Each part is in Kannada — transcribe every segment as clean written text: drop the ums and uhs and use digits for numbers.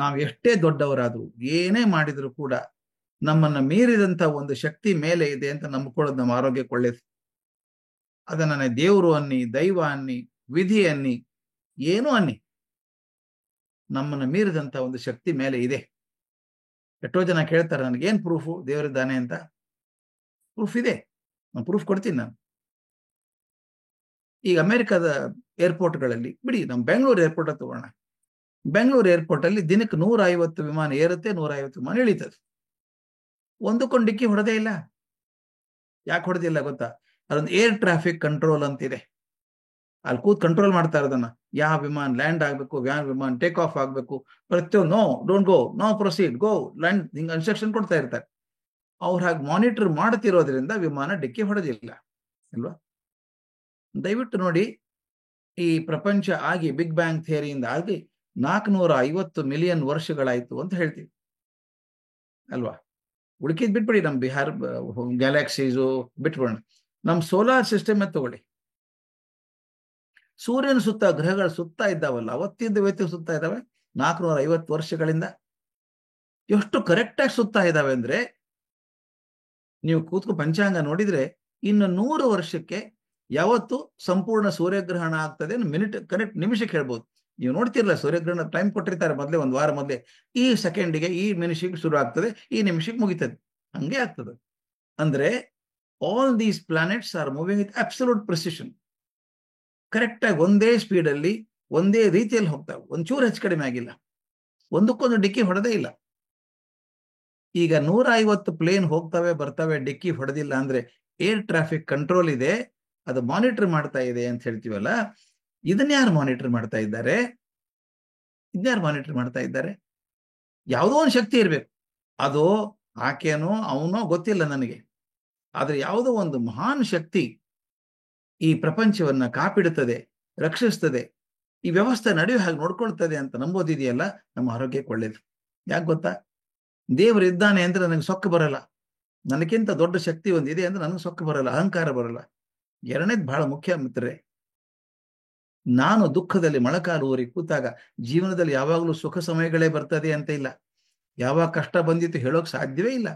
ನಾವು ಎಷ್ಟೇ ದೊಡ್ಡವರಾದ್ರು ಏನೇ ಮಾಡಿದ್ರು ಕೂಡ ನಮ್ಮನ್ನ ಮೀರಿದಂತ ಒಂದು ಶಕ್ತಿ ಮೇಲೆ ಇದೆ ಅಂತ ನಂಬ್ಕೊಳ್ಳೋದು ನಮ್ಮ ಆರೋಗ್ಯಕ್ಕೆ ಒಳ್ಳೇದು. ಅದನ್ನ ದೇವರು ಅನ್ನಿ, ದೈವ ಅನ್ನಿ, ವಿಧಿ ಅನ್ನಿ, ಏನೂ ಅನ್ನಿ, ನಮ್ಮನ್ನ ಮೀರಿದಂತ ಒಂದು ಶಕ್ತಿ ಮೇಲೆ ಇದೆ. ಎಷ್ಟೋ ಜನ ಕೇಳ್ತಾರೆ ನನಗೆ ಏನ್ ಪ್ರೂಫು ದೇವರಿದ್ದಾನೆ ಅಂತ. ಪ್ರೂಫ್ ಇದೆ, ನಾನು ಪ್ರೂಫ್ ಕೊಡ್ತೀನಿ ನಾನು. ಈಗ ಅಮೆರಿಕದ ಏರ್ಪೋರ್ಟ್ಗಳಲ್ಲಿ ಬಿಡಿ, ನಮ್ಮ ಬೆಂಗಳೂರು ಏರ್ಪೋರ್ಟ್ ತಗೋಣ. ಬೆಂಗಳೂರು ಏರ್ಪೋರ್ಟ್ ಅಲ್ಲಿ ದಿನಕ್ಕೆ 150 ವಿಮಾನ ಏರುತ್ತೆ, 150 ವಿಮಾನ ಇಳಿತದೆ. ಒಂದಕ್ಕೊಂದು ಡಿಕ್ಕಿ ಹೊಡೆದೇ ಇಲ್ಲ. ಯಾಕೆ ಹೊಡೆದಿಲ್ಲ ಗೊತ್ತಾ? ಅದೊಂದು ಏರ್ ಟ್ರಾಫಿಕ್ ಕಂಟ್ರೋಲ್ ಅಂತಿದೆ. ಅಲ್ಲಿ ಕೂತ್ ಕಂಟ್ರೋಲ್ ಮಾಡ್ತಾ ಇರೋದನ್ನ, ಯಾವ ವಿಮಾನ ಲ್ಯಾಂಡ್ ಆಗ್ಬೇಕು, ಯಾವ ವಿಮಾನ ಟೇಕ್ ಆಫ್ ಆಗ್ಬೇಕು, ಪ್ರತಿಯೊಂದು no don't go, no proceed, go land, ಹಿಂಗೆ ಇನ್ಸ್ಟ್ರಕ್ಷನ್ ಕೊಡ್ತಾ ಇರ್ತಾರೆ. ಅವ್ರು ಹಾಗೆ ಮಾನಿಟರ್ ಮಾಡ್ತಿರೋದ್ರಿಂದ ವಿಮಾನ ಡಿಕ್ಕಿ ಹೊಡೆದಿಲ್ಲ ಅಲ್ವಾ? ದಯವಿಟ್ಟು ನೋಡಿ, ಈ ಪ್ರಪಂಚ ಆಗಿ ಬಿಗ್ ಬ್ಯಾಂಗ್ ಥಿಯರಿಯಿಂದ ಆಗಿ 450 ಮಿಲಿಯನ್ ವರ್ಷಗಳಾಯ್ತು ಅಂತ ಹೇಳ್ತೀವಿ ಅಲ್ವಾ? ಉಳ್ಕಿದ್ ಬಿಟ್ಬಿಡಿ, ನಮ್ ಬಿಹಾರ್ ಗ್ಯಾಲಾಕ್ಸೀಸು ಬಿಟ್ಬಿಡೋಣ. ನಮ್ ಸೋಲಾರ್ ಸಿಸ್ಟಮ್ ತಗೊಳ್ಳಿ. ಸೂರ್ಯನ ಸುತ್ತ ಗ್ರಹಗಳು ಸುತ್ತಾ ಇದ್ದಾವಲ್ಲ, ಅವತ್ತಿಂದ ಇವತ್ತಿಗೆ ಸುತ್ತಾ ಇದ್ದಾವೆ 450 ವರ್ಷಗಳಿಂದ. ಎಷ್ಟು ಕರೆಕ್ಟ್ ಆಗಿ ಸುತ್ತಾ ಇದ್ದಾವೆ ಅಂದ್ರೆ, ನೀವು ಕೂತ್ಕೊ ಪಂಚಾಂಗ ನೋಡಿದ್ರೆ ಇನ್ನು 100 ವರ್ಷಕ್ಕೆ ಯಾವತ್ತು ಸಂಪೂರ್ಣ ಸೂರ್ಯಗ್ರಹಣ ಆಗ್ತದೆ ಮಿನಿಟ್ ಕರೆಕ್ಟ್ ನಿಮಿಷಕ್ಕೆ ಹೇಳ್ಬೋದು. ನೀವು ನೋಡ್ತಿರಲ್ಲ, ಸೂರ್ಯಗ್ರಹಣ ಟೈಮ್ ಕೊಟ್ಟಿರ್ತಾರೆ ಮೊದಲೇ, ಒಂದು ವಾರ ಮೊದಲೇ, ಈ ಸೆಕೆಂಡಿಗೆ ಈ ನಿಮಿಷಕ್ಕೆ ಶುರು ಆಗ್ತದೆ, ಈ ನಿಮಿಷಕ್ಕೆ ಮುಗಿತದೆ, ಹಂಗೆ ಆಗ್ತದೆ. ಅಂದ್ರೆ all these planets are moving with absolute precision. Correct ಆಗಿ ಒಂದೇ ಸ್ಪೀಡಲ್ಲಿ ಒಂದೇ ರೀತಿಯಲ್ಲಿ ಹೋಗ್ತಾವೆ, ಒಂಚೂರು ಹೆಚ್ಚು ಕಡಿಮೆ ಆಗಿಲ್ಲ, ಒಂದಕ್ಕೊಂದು ಡಿಕ್ಕಿ ಹೊಡೆದೇ ಇಲ್ಲ. ಈಗ 150 ಪ್ಲೇನ್ ಹೋಗ್ತವೆ ಬರ್ತವೆ, ಡಿಕ್ಕಿ ಹೊಡೆದಿಲ್ಲ ಅಂದ್ರೆ ಏರ್ ಟ್ರಾಫಿಕ್ ಕಂಟ್ರೋಲ್ ಇದೆ, ಅದು ಮಾನಿಟರ್ ಮಾಡ್ತಾ ಇದೆ ಅಂತ ಹೇಳ್ತೀವಲ್ಲ. ಇದನ್ನ ಯಾರು ಮಾನಿಟರ್ ಮಾಡ್ತಾ ಇದ್ದಾರೆ? ಇದನ್ಯಾರು ಮಾನಿಟರ್ ಮಾಡ್ತಾ ಇದ್ದಾರೆ? ಯಾವುದೋ ಒಂದು ಶಕ್ತಿ ಇರಬೇಕು. ಅದು ಆಕೆನೋ ಅವನೋ ಗೊತ್ತಿಲ್ಲ ನನಗೆ, ಆದ್ರೆ ಯಾವುದೋ ಒಂದು ಮಹಾನ್ ಶಕ್ತಿ ಈ ಪ್ರಪಂಚವನ್ನ ಕಾಪಿಡುತ್ತದೆ, ರಕ್ಷಿಸ್ತದೆ, ಈ ವ್ಯವಸ್ಥೆ ನಡೆಯುವ ಹಾಗೆ ನೋಡ್ಕೊಳ್ತದೆ ಅಂತ ನಂಬೋದಿದೆಯಲ್ಲ, ನಮ್ಮ ಆರೋಗ್ಯಕ್ಕೆ ಒಳ್ಳೇದು. ಯಾಕೆ ಗೊತ್ತಾ? ದೇವರು ಇದ್ದಾನೆ ಅಂದ್ರೆ ನನಗೆ ಸೊಕ್ಕ ಬರಲ್ಲ. ನನಗಿಂತ ದೊಡ್ಡ ಶಕ್ತಿ ಒಂದಿದೆ ಅಂದ್ರೆ ನನಗೆ ಸೊಕ್ಕ ಬರಲ್ಲ, ಅಹಂಕಾರ ಬರಲ್ಲ. ಎರಡನೇದು ಬಹಳ ಮುಖ್ಯ ಮಿತ್ರರೇ, ನಾನು ದುಃಖದಲ್ಲಿ ಮೊಳಕಾಲು ಊರಿ ಕೂತಾಗ ಜೀವನದಲ್ಲಿ ಯಾವಾಗಲೂ ಸುಖ ಸಮಯಗಳೇ ಬರ್ತದೆ ಅಂತ ಇಲ್ಲ. ಯಾವಾಗ ಕಷ್ಟ ಬಂದಿತ್ತು ಹೇಳೋಕ್ ಸಾಧ್ಯವೇ ಇಲ್ಲ.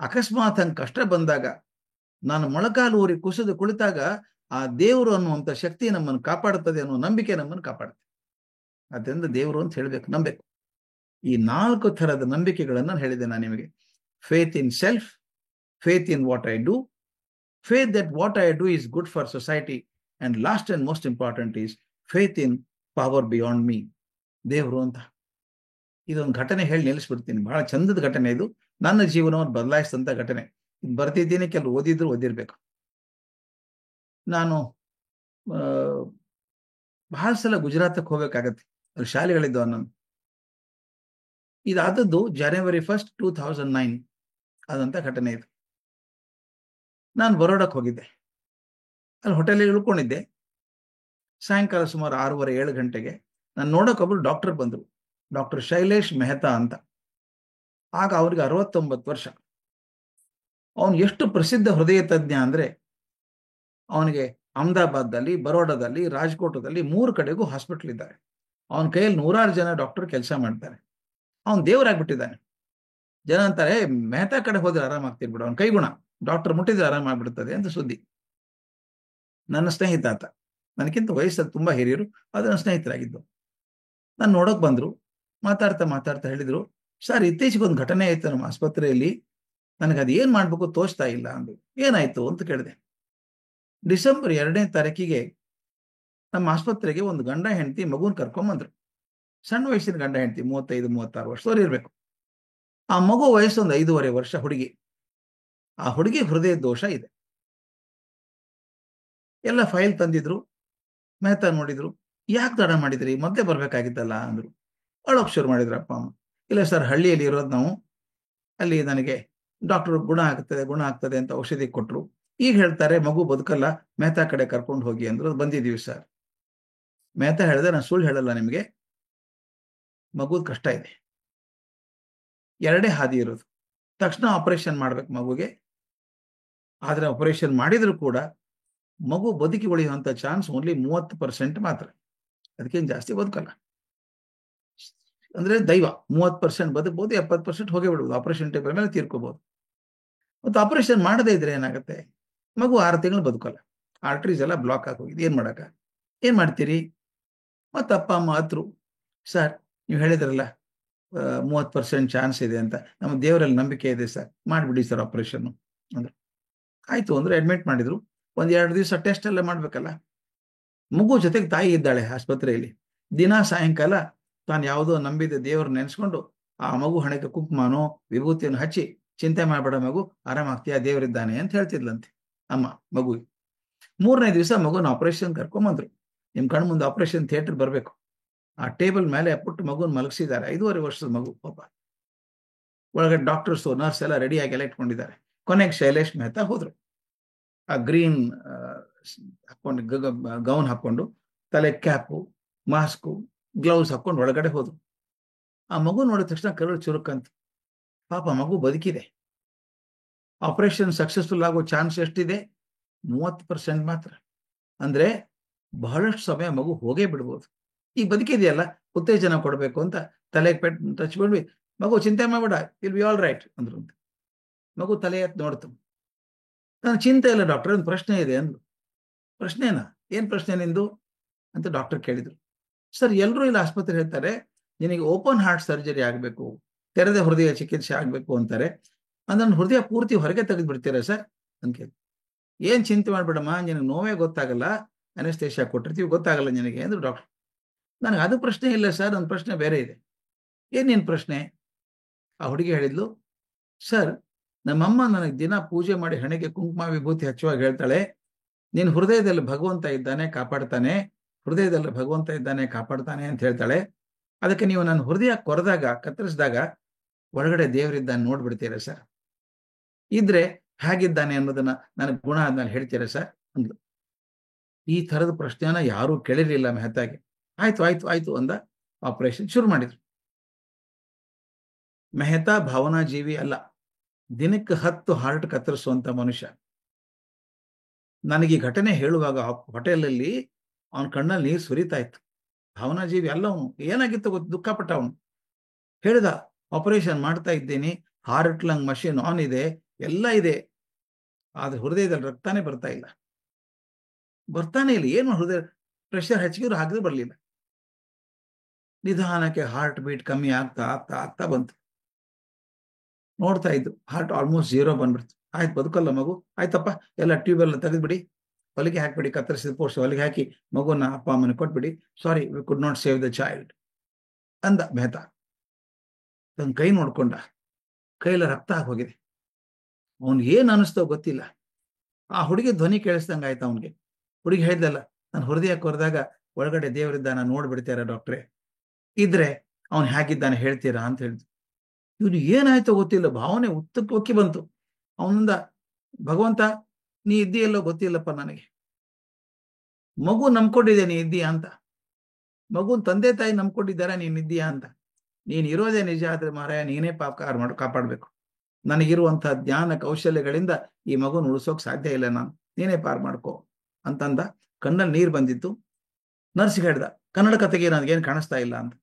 ಅಕಸ್ಮಾತ್ ಹಂಗೆ ಕಷ್ಟ ಬಂದಾಗ ನಾನು ಮೊಳಕಾಲು ಊರಿ ಕುಸಿದು ಕುಳಿತಾಗ ಆ ದೇವರು ಅನ್ನುವಂಥ ಶಕ್ತಿ ನಮ್ಮನ್ನು ಕಾಪಾಡುತ್ತದೆ ಅನ್ನೋ ನಂಬಿಕೆ ನಮ್ಮನ್ನು ಕಾಪಾಡುತ್ತೆ. ಅದರಿಂದ ದೇವರು ಅಂತ ಹೇಳ್ಬೇಕು, ನಂಬೇಕು. ಈ 4 ಥರದ ನಂಬಿಕೆಗಳನ್ನು ಹೇಳಿದೆ ನಾನು ನಿಮಗೆ. Faith in self, faith in what I do, faith that what I do is good for society, and last and most important is faith in power beyond me. ದೇವರು ಅಂತ ಇದೊಂದು ಘಟನೆ ಹೇಳಿ ನಿಲ್ಲಿಸ್ಬಿಡ್ತೀನಿ. ಬಹಳ ಚಂದದ ಘಟನೆ ಇದು, ನನ್ನ ಜೀವನವನ್ನು ಬದಲಾಯಿಸಿದಂತ ಘಟನೆ. ಇದು ಬರ್ತಿದ್ದೀನಿ, ಕೆಲವು ಓದಿದ್ರು ಓದಿರ್ಬೇಕು. ನಾನು ಬಹಳ ಸಲ ಗುಜರಾತಕ್ಕೆ ಹೋಗ್ಬೇಕಾಗತ್ತೆ, ಅಲ್ಲಿ ಶಾಲೆಗಳಿದ್ದವು ನಾನು. ಇದಾದದ್ದು January 1st, 2009 ಆದಂತ ಘಟನೆ ಇದು. ನಾನು ಬರೋಡಕ್ಕೆ ಹೋಗಿದ್ದೆ, ಅಲ್ಲಿ ಹೋಟೆಲ್ ಉಳ್ಕೊಂಡಿದ್ದೆ. ಸಾಯಂಕಾಲ ಸುಮಾರು 6:30-7 ಗಂಟೆಗೆ ನಾನು ನೋಡೋಕೊಬ್ರು ಡಾಕ್ಟರ್ ಬಂದರು, ಡಾಕ್ಟರ್ ಶೈಲೇಶ್ ಮೆಹ್ತಾ ಅಂತ. ಆಗ ಅವ್ರಿಗೆ 69 ವರ್ಷ. ಅವನು ಎಷ್ಟು ಪ್ರಸಿದ್ಧ ಹೃದಯ ತಜ್ಞ ಅಂದ್ರೆ, ಅವನಿಗೆ ಅಹಮದಾಬಾದ್ದಲ್ಲಿ, ಬರೋಡಾದಲ್ಲಿ, ರಾಜ್ಕೋಟದಲ್ಲಿ 3 ಕಡೆಗೂ ಹಾಸ್ಪಿಟಲ್ ಇದ್ದಾರೆ. ಅವನ ಕೈಯಲ್ಲಿ 100 ಜನ ಡಾಕ್ಟರ್ ಕೆಲಸ ಮಾಡ್ತಾರೆ. ಅವನು ದೇವರಾಗ್ಬಿಟ್ಟಿದ್ದಾನೆ. ಜನ ಅಂತಾರೆ, ಮೆಹ್ತಾ ಕಡೆ ಹೋದ್ರೆ ಆರಾಮಾಗ್ತೀನಿ ಬಿಡು, ಅವನ ಕೈಗುಣ, ಡಾಕ್ಟರ್ ಮುಟ್ಟಿದ್ರೆ ಆರಾಮಾಗ್ಬಿಡ್ತದೆ ಅಂತ ಸುದ್ದಿ. ನನ್ನ ಸ್ನೇಹಿತ ಆತ, ನನಗಿಂತ ವಯಸ್ಸಲ್ಲಿ ತುಂಬಾ ಹಿರಿಯರು, ಅದನ್ನ ಸ್ನೇಹಿತರಾಗಿದ್ದು. ನಾನು ನೋಡೋಕ್ ಬಂದ್ರು, ಮಾತಾಡ್ತಾ ಹೇಳಿದ್ರು, ಸರ್ ಇತ್ತೀಚೆಗೆ ಒಂದು ಘಟನೆ ಆಯ್ತು ನಮ್ಮ ಆಸ್ಪತ್ರೆಯಲ್ಲಿ, ನನಗೆ ಅದು ಏನ್ ಮಾಡ್ಬೇಕು ತೋಚ್ತಾ ಇಲ್ಲ ಅಂದ್ರು. ಏನಾಯ್ತು ಅಂತ ಕೇಳಿದೆ. ಡಿಸೆಂಬರ್ 2ನೇ ತಾರೀಕಿಗೆ ನಮ್ಮ ಆಸ್ಪತ್ರೆಗೆ ಒಂದು ಗಂಡ ಹೆಂಡತಿ ಮಗುನ್ ಕರ್ಕೊಂಬಂದ್ರು. ಸಣ್ಣ ವಯಸ್ಸಿನ ಗಂಡ ಹೆಂಡತಿ, 35-36 ವರ್ಷದವ್ರು ಇರ್ಬೇಕು. ಆ ಮಗು ವಯಸ್ಸು ಒಂದು 5.5 ವರ್ಷ ಹುಡುಗಿ. ಆ ಹುಡುಗಿ ಹೃದಯ ದೋಷ ಇದೆ. ಎಲ್ಲ ಫೈಲ್ ತಂದಿದ್ರು. ಮೆಹ್ತಾ ನೋಡಿದ್ರು, ಯಾಕೆ ತಡ ಮಾಡಿದ್ರಿ, ಮತ್ತೆ ಬರ್ಬೇಕಾಗಿತ್ತಲ್ಲ ಅಂದ್ರು. ಅಳೋಕ್ ಶುರು ಮಾಡಿದ್ರು ಅಪ್ಪ ಅಮ್ಮ. ಇಲ್ಲ ಸರ್, ಹಳ್ಳಿಯಲ್ಲಿ ಇರೋದು ನಾವು, ಅಲ್ಲಿ ನನಗೆ ಡಾಕ್ಟರ್ ಗುಣ ಆಗ್ತದೆ ಅಂತ ಔಷಧಿ ಕೊಟ್ರು. ಈಗ ಹೇಳ್ತಾರೆ ಮಗು ಬದುಕಲ್ಲ, ಮೆಹ್ತಾ ಕಡೆ ಕರ್ಕೊಂಡು ಹೋಗಿ ಅಂದ್ರು. ಬಂದಿದೀವಿ ಸರ್. ಮೆಹ್ತಾ ಹೇಳಿದೆ, ನಾನು ಸುಳ್ಳು ಹೇಳಲ್ಲ ನಿಮಗೆ, ಮಗುದ್ ಕಷ್ಟ ಇದೆ, 2 ಹಾದಿ ಇರೋದು. ತಕ್ಷಣ ಆಪರೇಷನ್ ಮಾಡ್ಬೇಕು ಮಗುಗೆ, ಆದ್ರೆ ಆಪರೇಷನ್ ಮಾಡಿದ್ರು ಕೂಡ ಮಗು ಬದುಕಿ ಉಳಿಯುವಂತ ಚಾನ್ಸ್ ಓನ್ಲಿ 30% ಮಾತ್ರ, ಅದಕ್ಕೇನು ಜಾಸ್ತಿ ಬದುಕಲ್ಲ. ಅಂದ್ರೆ ದೈವ 30% ಬದುಕಬಹುದು, 70% ಹೋಗೇ ಬಿಡ್ಬೋದು, ಆಪರೇಷನ್ ಟೇಬಲ್ ಮೇಲೆ ತೀರ್ಕೋಬಹುದು. ಮತ್ತು ಆಪರೇಷನ್ ಮಾಡದೇ ಇದ್ರೆ ಏನಾಗುತ್ತೆ, ಮಗು 6 ತಿಂಗಳು ಬದುಕಲ್ಲ, ಆರ್ಟ್ರೀಸ್ ಎಲ್ಲ ಬ್ಲಾಕ್ ಆಗೋಗಿದೆ, ಏನ್ ಮಾಡ್ತೀರಿ? ಮತ್ತೆ ಅಪ್ಪ ಅಮ್ಮ ಹತ್ರು, ಸರ್ ನೀವು ಹೇಳಿದ್ರಲ್ಲ 30% ಚಾನ್ಸ್ ಇದೆ ಅಂತ, ನಮ್ಮ ದೇವರಲ್ಲಿ ನಂಬಿಕೆ ಇದೆ ಸರ್, ಮಾಡಿಬಿಡಿ ಸರ್ ಆಪರೇಷನ್ ಅಂದ್ರೆ. ಆಯ್ತು ಅಂದ್ರೆ ಅಡ್ಮಿಟ್ ಮಾಡಿದ್ರು. 1-2 ದಿವಸ ಟೆಸ್ಟ್ ಎಲ್ಲ ಮಾಡ್ಬೇಕಲ್ಲ. ಮಗು ಜೊತೆಗೆ ತಾಯಿ ಇದ್ದಾಳೆ ಆಸ್ಪತ್ರೆಯಲ್ಲಿ. ದಿನ ಸಾಯಂಕಾಲ ತಾನು ಯಾವುದೋ ನಂಬಿದ ದೇವರು ನೆನೆಸ್ಕೊಂಡು ಆ ಮಗು ಹಣೆಗೆ ಕುಂಕುಮನೋ ವಿಭೂತಿಯನ್ನು ಹಚ್ಚಿ, ಚಿಂತೆ ಮಾಡಬೇಡ ಮಗು, ಆರಾಮಾಗ್ತೀಯ, ದೇವರಿದ್ದಾನೆ ಅಂತ ಹೇಳ್ತಿದ್ಲಂತೆ ಅಮ್ಮ ಮಗು. 3ನೇ ದಿವಸ ಮಗುನ ಆಪರೇಷನ್ ಕರ್ಕೊಂಬಂದ್ರು. ನಿಮ್ ಕಣ್ ಮುಂದೆ ಆಪರೇಷನ್ ಥಿಯೇಟರ್ ಬರಬೇಕು. ಆ ಟೇಬಲ್ ಮೇಲೆ ಪುಟ್ಟ ಮಗುನ ಮಲಗಿಸಿದ್ದಾರೆ, 5.5 ವರ್ಷದ ಮಗು ಪಾಪ. ಒಳಗಡೆ ಡಾಕ್ಟರ್ಸ್ ನರ್ಸ್ ಎಲ್ಲ ರೆಡಿಯಾಗಿ ಎಲ್ಲ ಇಟ್ಕೊಂಡಿದ್ದಾರೆ. ಕೊನೆಗೆ ಶೈಲೇಶ್ ಮೆಹ್ತಾ ಹೋದ್ರು. ಆ ಗ್ರೀನ್ ಹಾಕೊಂಡು ಗೌನ್ ಹಾಕೊಂಡು, ತಲೆ ಕ್ಯಾಪು, ಮಾಸ್ಕು, ಗ್ಲೌಸ್ ಹಾಕೊಂಡು ಒಳಗಡೆ ಹೋದ್ರು. ಆ ಮಗು ನೋಡಿದ ತಕ್ಷಣ ಕರಳು ಚುರುಕಂತ. ಪಾಪ ಮಗು ಬದುಕಿದೆ. ಆಪರೇಷನ್ ಸಕ್ಸಸ್ಫುಲ್ ಆಗೋ ಚಾನ್ಸ್ ಎಷ್ಟಿದೆ? 30% ಮಾತ್ರ. ಅಂದ್ರೆ ಬಹಳಷ್ಟು ಸಮಯ ಮಗು ಹೋಗೇ ಬಿಡ್ಬೋದು. ಈಗ ಬದುಕಿದೆಯಲ್ಲ, ಉತ್ತೇಜನ ಕೊಡಬೇಕು ಅಂತ ತಲೆಗೆ ಪೆಟ್ಟು ಟಚ್ಕೊಂಡ್ವಿ. ಮಗು ಚಿಂತೆ ಮಾಡಬೇಡ, ವಿಲ್ ಬಿ ಆಲ್ ರೈಟ್ ಅಂದ್ರು. ಮಗು ತಲೆ ಎತ್ತು ನೋಡ್ತು. ನಾನು ಚಿಂತೆ ಇಲ್ಲ ಡಾಕ್ಟರ್, ಒಂದು ಪ್ರಶ್ನೆ ಇದೆ ಅಂದ್ರು. ಪ್ರಶ್ನೆನಾ? ಏನ್ ಪ್ರಶ್ನೆ ನಿಂದು ಅಂತ ಡಾಕ್ಟರ್ ಕೇಳಿದ್ರು. ಸರ್, ಎಲ್ಲರೂ ಇಲ್ಲಿ ಆಸ್ಪತ್ರೆ ಹೇಳ್ತಾರೆ ನಿನಗೆ ಓಪನ್ ಹಾರ್ಟ್ ಸರ್ಜರಿ ಆಗಬೇಕು, ತೆರೆದ ಹೃದಯ ಚಿಕಿತ್ಸೆ ಆಗಬೇಕು ಅಂತಾರೆ. ನನ್ನ ಹೃದಯ ಪೂರ್ತಿ ಹೊರಗೆ ತೆಗೆದು ಬಿಡ್ತೀರಾ ಸರ್ ಅಂತ ಕೇಳಿ. ಏನ್ ಚಿಂತೆ ಮಾಡ್ಬೇಡಮ್ಮ, ನಿನಗೆ ನೋವೇ ಗೊತ್ತಾಗಲ್ಲ, ಅನೆಸ್ತೇಷಿಯಾ ಕೊಟ್ಟಿರ್ತೀವಿ, ಗೊತ್ತಾಗಲ್ಲ ನಿನಗೆ ಅಂದ್ರು ಡಾಕ್ಟರ್. ನನಗೆ ಅದು ಪ್ರಶ್ನೆ ಇಲ್ಲ ಸರ್, ನನ್ನ ಪ್ರಶ್ನೆ ಬೇರೆ ಇದೆ. ಏನ್ ನಿನ್ ಪ್ರಶ್ನೆ? ಆ ಹುಡುಗಿ ಹೇಳಿದ್ಲು, ಸರ್ ನಮ್ಮಮ್ಮ ನನಗೆ ದಿನ ಪೂಜೆ ಮಾಡಿ ಹಣೆಗೆ ಕುಂಕುಮ ವಿಭೂತಿ ಹಚ್ಚುವಾಗ ಹೇಳ್ತಾಳೆ, ನಿನ್ನ ಹೃದಯದಲ್ಲಿ ಭಗವಂತ ಇದ್ದಾನೆ ಕಾಪಾಡ್ತಾನೆ, ಹೃದಯದಲ್ಲಿ ಭಗವಂತ ಇದ್ದಾನೆ ಕಾಪಾಡ್ತಾನೆ ಅಂತ ಹೇಳ್ತಾಳೆ. ಅದಕ್ಕೆ ನೀವು ನನ್ನ ಹೃದಯ ಕೊರೆದಾಗ, ಕತ್ತರಿಸಿದಾಗ ಒಳಗಡೆ ದೇವರಿದ್ದಾನೆ ನೋಡ್ಬಿಡ್ತೀರಾ ಸರ್? ಇದ್ರೆ ಹೇಗಿದ್ದಾನೆ ಅನ್ನೋದನ್ನ ನನಗೆ ಗುಣ ಆದ್ಮೇಲೆ ಹೇಳ್ತೀರಾ ಸರ್ ಅಂದ್ಲು. ಈ ತರದ ಪ್ರಶ್ನೆಯನ್ನ ಯಾರೂ ಕೇಳಿರ್ಲಿಲ್ಲ ಮೆಹತಾಗೆ. ಆಯ್ತು ಆಯ್ತು ಆಯ್ತು ಅಂದ. ಆಪರೇಷನ್ ಶುರು ಮಾಡಿದ್ರು. ಮೆಹತಾ ಭಾವನಾ ಜೀವಿ ಅಲ್ಲ, ದಿನಕ್ಕೆ 10 ಹಾರ್ಟ್ ಕತ್ತರಿಸುವಂತ ಮನುಷ್ಯ. ನನಗೆ ಈ ಘಟನೆ ಹೇಳುವಾಗ ಹೋಟೆಲಲ್ಲಿ ಅವನ ಕಣ್ಣಲ್ಲಿ ನೀರು ಸುರಿತಾ ಇತ್ತು. ಭಾವನಾ ಜೀವಿ ಅಲ್ಲ ಅವನು. ಏನಾಗಿತ್ತು ಗೊತ್ತು, ದುಃಖಪಟ್ಟ ಅವನು. ಹೇಳಿದ, ಆಪರೇಷನ್ ಮಾಡ್ತಾ ಇದ್ದೀನಿ, ಹಾರ್ಟ್ ಲಂಗ್ ಮಷಿನ್ ಆನ್ ಇದೆ, ಎಲ್ಲ ಇದೆ, ಆದ್ರೆ ಹೃದಯದಲ್ಲಿ ರಕ್ತಾನೇ ಬರ್ತಾ ಇಲ್ಲ. ಏನು ಹೃದಯ ಪ್ರೆಷರ್ ಹೆಚ್ಚಿದ್ರು ಹಾಕಿದ್ರೆ ಬರ್ಲಿಲ್ಲ. ನಿಧಾನಕ್ಕೆ ಹಾರ್ಟ್ ಬೀಟ್ ಕಮ್ಮಿ ಆಗ್ತಾ ಆಗ್ತಾ ಆಗ್ತಾ ಬಂತು. ನೋಡ್ತಾ ಇದ್ದು ಹಾರ್ಟ್ ಆಲ್ಮೋಸ್ಟ್ 0 ಬಂದ್ಬಿಡ್ತು. ಆಯ್ತು ಬದುಕಲ್ಲ ಮಗು, ಆಯ್ತಪ್ಪ ಎಲ್ಲ ಟ್ಯೂಬ್ ಎಲ್ಲ ತೆಗೆದ್ಬಿಡಿ, ಹೊಲಿಗೆ ಹಾಕ್ಬಿಡಿ, ಕತ್ತರಿಸಿದ ಪೋಸ್ಟ್ ಹೊಲಿಗೆ ಹಾಕಿ ಮಗುನ ಅಪ್ಪ ಅಮ್ಮನ ಕೊಟ್ಬಿಡಿ, sorry we could not save the child ಅಂದ ಮೆಹತಾ. ತನ್ನ ಕೈ ನೋಡ್ಕೊಂಡ, ಕೈಲ ರಕ್ತ ಆಗೋಗಿದೆ. ಅವನ್ಗೆ ಏನ್ ಅನಿಸ್ತೋ ಗೊತ್ತಿಲ್ಲ. ಆ ಹುಡುಗಿ ಧ್ವನಿ ಕೇಳಿಸ್ದಂಗ ಆಯ್ತು ಅವನ್ಗೆ. ಹುಡುಗಿ ಹೇಳ್ದಲ್ಲ, ನಾನು ಹೃದಯ ಕೊರೆದಾಗ ಒಳಗಡೆ ದೇವರಿದ್ದಾನ ನೋಡ್ಬಿಡ್ತೀರ ಡಾಕ್ಟ್ರೆ, ಇದ್ರೆ ಅವನ್ ಹೇಗಿದ್ದಾನೆ ಹೇಳ್ತೀರಾ ಅಂತ ಹೇಳಿದ್ರು. ಇವನು ಏನಾಯ್ತೋ ಗೊತ್ತಿಲ್ಲ, ಭಾವನೆ ಉತ್ತಕ್ಕೆ ಬಂತು ಅವನಿಂದ. ಭಗವಂತ ನೀ ಇದ್ದೀಯಲ್ಲೋ ಗೊತ್ತಿಲ್ಲಪ್ಪ ನನಗೆ, ಮಗು ನಂಬ್ಕೊಂಡಿದ್ದೆ ನೀ ಇದ್ದೀಯಾ ಅಂತ, ಮಗುನ್ ತಂದೆ ತಾಯಿ ನಂಬ್ಕೊಂಡಿದ್ದಾರ ನೀನ್ ಇದ್ದೀಯಾ ಅಂತ. ನೀನ್ ಇರೋದೇ ನಿಜ ಆದ್ರೆ ಮಾರಾಯ ನೀನೇ ಕಾಪಾಡ್ಬೇಕು. ನನಗಿರುವಂತಹ ಜ್ಞಾನ ಕೌಶಲ್ಯಗಳಿಂದ ಈ ಮಗುನ ಉಳಿಸೋಕ್ ಸಾಧ್ಯ ಇಲ್ಲ, ನಾನು ನೀನೇ ಪಾರ್ ಮಾಡ್ಕೋ ಅಂತಂದ. ಕಣ್ಣಲ್ಲಿ ನೀರು ಬಂದಿತ್ತು. ನರ್ಸ್ಗೆ ಹೇಳ್ದ, ಕನ್ನಡಕ ತೆಗೆ, ನನಗೇನು ಕಾಣಿಸ್ತಾ ಇಲ್ಲ ಅಂತ.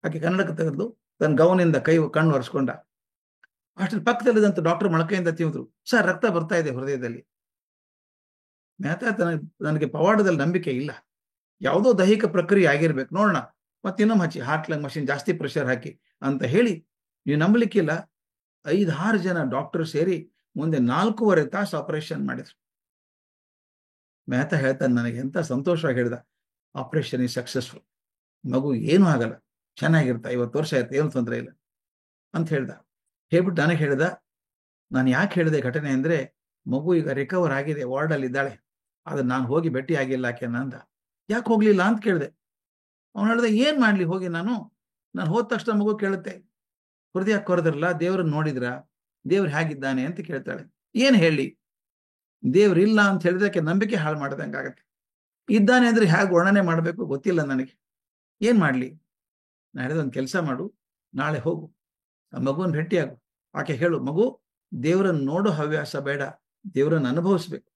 ಆಕೆ ಕನ್ನಡಕ ತೆಗೆದು ತನ್ನ ಗೌನಿಂದ ಕಣ್ಣು ಒರೆಸ್ಕೊಂಡ. ಅಷ್ಟ್ರಲ್ಲಿ ಪಕ್ಕದಲ್ಲಿದ್ದಂತ ಡಾಕ್ಟರ್ ಮೊಳಕೆಯಿಂದ ತಿಂದ್ರು, ಸರ್ ರಕ್ತ ಬರ್ತಾ ಇದೆ ಹೃದಯದಲ್ಲಿ. ಮೆಹತಾ ನನಗೆ ಪವಾಡದಲ್ಲಿ ನಂಬಿಕೆ ಇಲ್ಲ, ಯಾವುದೋ ದೈಹಿಕ ಪ್ರಕ್ರಿಯೆ ಆಗಿರ್ಬೇಕು, ನೋಡೋಣ ಮತ್ತಿನ್ನೊಮ್ಮೆ ಹಚ್ಚಿ ಹಾರ್ಟ್ ಲಂಗ್ ಮಷಿನ್ ಜಾಸ್ತಿ ಪ್ರೆಷರ್ ಹಾಕಿ ಅಂತ ಹೇಳಿ, ನೀವು ನಂಬಲಿಕ್ಕಿಲ್ಲ, 5-6 ಜನ ಡಾಕ್ಟರ್ ಸೇರಿ ಮುಂದೆ 4.5 ತಾಸು ಆಪರೇಷನ್ ಮಾಡಿದ್ರು. ಮೆಹತಾ ಹೇಳ್ತಾನೆ, ನನಗೆ ಎಂತ ಸಂತೋಷವಾಗಿ ಹೇಳ್ದ, ಆಪರೇಷನ್ ಈಸ್ ಸಕ್ಸಸ್ಫುಲ್, ಮಗು ಏನೂ ಆಗಲ್ಲ, ಚೆನ್ನಾಗಿರ್ತ, 50 ವರ್ಷ ಆಯ್ತು, ಏನು ತೊಂದರೆ ಇಲ್ಲ ಅಂತ ಹೇಳ್ದ. ಹೇಳ್ಬಿಟ್ಟು ನನಗೆ ಹೇಳ್ದ, ನಾನು ಯಾಕೆ ಹೇಳಿದೆ ಘಟನೆ ಅಂದ್ರೆ, ಮಗು ಈಗ ರಿಕವರ್ ಆಗಿದೆ, ವಾರ್ಡಲ್ಲಿ ಇದ್ದಾಳೆ, ಆದ್ರೆ ನಾನು ಹೋಗಿ ಭೇಟಿ ಆಗಿಲ್ಲ ಆಕೆನ ಅಂದ. ಯಾಕೆ ಹೋಗ್ಲಿಲ್ಲ ಅಂತ ಕೇಳಿದೆ. ಅವನು ಹೇಳ್ದ, ಏನ್ ಮಾಡ್ಲಿ ಹೋಗಿ, ನಾನು ಹೋದ ತಕ್ಷಣ ಮಗು ಕೇಳುತ್ತೆ, ಹೃದಯ ಕೊರೆದ್ರಲ್ಲ, ದೇವ್ರನ್ನ ನೋಡಿದ್ರ, ದೇವ್ರು ಹೇಗಿದ್ದಾನೆ ಅಂತ ಕೇಳ್ತಾಳೆ. ಏನ್ ಹೇಳಿ, ದೇವ್ರಿಲ್ಲ ಅಂತ ಹೇಳಿದಕ್ಕೆ ನಂಬಿಕೆ ಹಾಳು ಮಾಡ್ದಂಗಾಗತ್ತೆ. ಇದ್ದಾನೆ ಅಂದ್ರೆ ಹೇಗೆ ವರ್ಣನೆ ಮಾಡ್ಬೇಕು ಗೊತ್ತಿಲ್ಲ ನನಗೆ, ಏನ್ ಮಾಡ್ಲಿ. ನಾ ಹೇಳಿದ, ಒಂದು ಕೆಲಸ ಮಾಡು, ನಾಳೆ ಹೋಗು, ಆ ಮಗುವನ್ನ ಭೇಟಿಯಾಗು, ಆಕೆ ಹೇಳು, ಮಗು ದೇವರನ್ನು ನೋಡೋ ಹವ್ಯಾಸ ಬೇಡ, ದೇವರನ್ನು ಅನುಭವಿಸ್ಬೇಕು.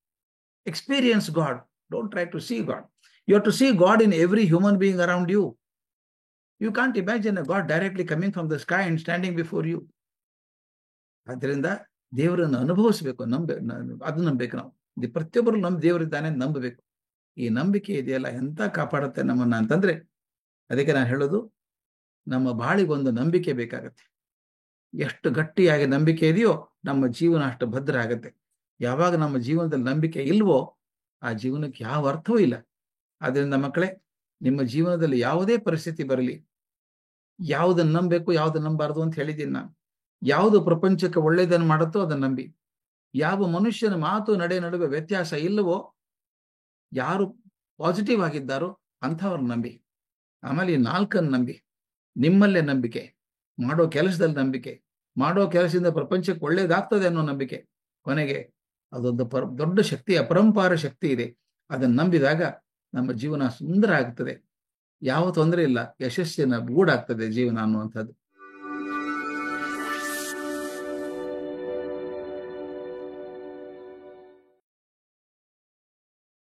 Experience God, don't try to see God, you have to see God in every human being around you. You can't imagine a God directly coming from the sky and standing before you. ಆದ್ದರಿಂದ ದೇವರನ್ನು ಅನುಭವಿಸಬೇಕು, ಅದು ನಂಬಬೇಕು ನಾವು. ಪ್ರತಿಯೊಬ್ಬರು ನಮ್ಮ ದೇವರಿದ್ದಾನೆ ನಂಬಬೇಕು. ಈ ನಂಬಿಕೆ ಇದೆಯಲ್ಲ ಎಂತ ಕಾಪಾಡುತ್ತೆ ನಮ್ಮನ್ನ ಅಂತಂದ್ರೆ, ಅದಕ್ಕೆ ನಾನು ಹೇಳೋದು, ನಮ್ಮ ಬಾಳಿಗೊಂದು ನಂಬಿಕೆ ಬೇಕಾಗತ್ತೆ. ಎಷ್ಟು ಗಟ್ಟಿಯಾಗಿ ನಂಬಿಕೆ ಇದೆಯೋ ನಮ್ಮ ಜೀವನ ಅಷ್ಟು ಭದ್ರ ಆಗತ್ತೆ. ಯಾವಾಗ ನಮ್ಮ ಜೀವನದಲ್ಲಿ ನಂಬಿಕೆ ಇಲ್ವೋ ಆ ಜೀವನಕ್ಕೆ ಯಾವ ಅರ್ಥವೂ ಇಲ್ಲ. ಆದ್ರಿಂದ ಮಕ್ಕಳೇ, ನಿಮ್ಮ ಜೀವನದಲ್ಲಿ ಯಾವುದೇ ಪರಿಸ್ಥಿತಿ ಬರಲಿ, ಯಾವುದನ್ನು ನಂಬಬೇಕು ಯಾವುದನ್ನು ನಂಬಾರ್ದು ಅಂತ ಹೇಳಿದ್ದೀನಿ ನಾನು. ಯಾವುದು ಪ್ರಪಂಚಕ್ಕೆ ಒಳ್ಳೆಯದನ್ನು ಮಾಡುತ್ತೋ ಅದನ್ನು ನಂಬಿ. ಯಾವ ಮನುಷ್ಯನ ಮಾತು ನಡೆ ನಡುವೆ ವ್ಯತ್ಯಾಸ ಇಲ್ಲವೋ, ಯಾರು ಪಾಸಿಟಿವ್ ಆಗಿದ್ದಾರೋ ಅಂಥವ್ರನ್ನ ನಂಬಿ. ಆಮೇಲೆ ಈ 4 ನಂಬಿ. ನಿಮ್ಮಲ್ಲೇ ನಂಬಿಕೆ, ಮಾಡೋ ಕೆಲಸದಲ್ಲಿ ನಂಬಿಕೆ, ಮಾಡೋ ಕೆಲಸದಿಂದ ಪ್ರಪಂಚಕ್ಕೆ ಒಳ್ಳೇದಾಗ್ತದೆ ಅನ್ನೋ ನಂಬಿಕೆ. ಕೊನೆಗೆ ಅದೊಂದು ದೊಡ್ಡ ಶಕ್ತಿ, ಅಪರಂಪಾರ ಶಕ್ತಿ ಇದೆ. ಅದನ್ನು ನಂಬಿದಾಗ ನಮ್ಮ ಜೀವನ ಸುಂದರ ಆಗ್ತದೆ, ಯಾವ ತೊಂದರೆ ಇಲ್ಲ, ಯಶಸ್ಸಿನ ಗೂಡಾಗ್ತದೆ ಜೀವನ ಅನ್ನುವಂಥದ್ದು.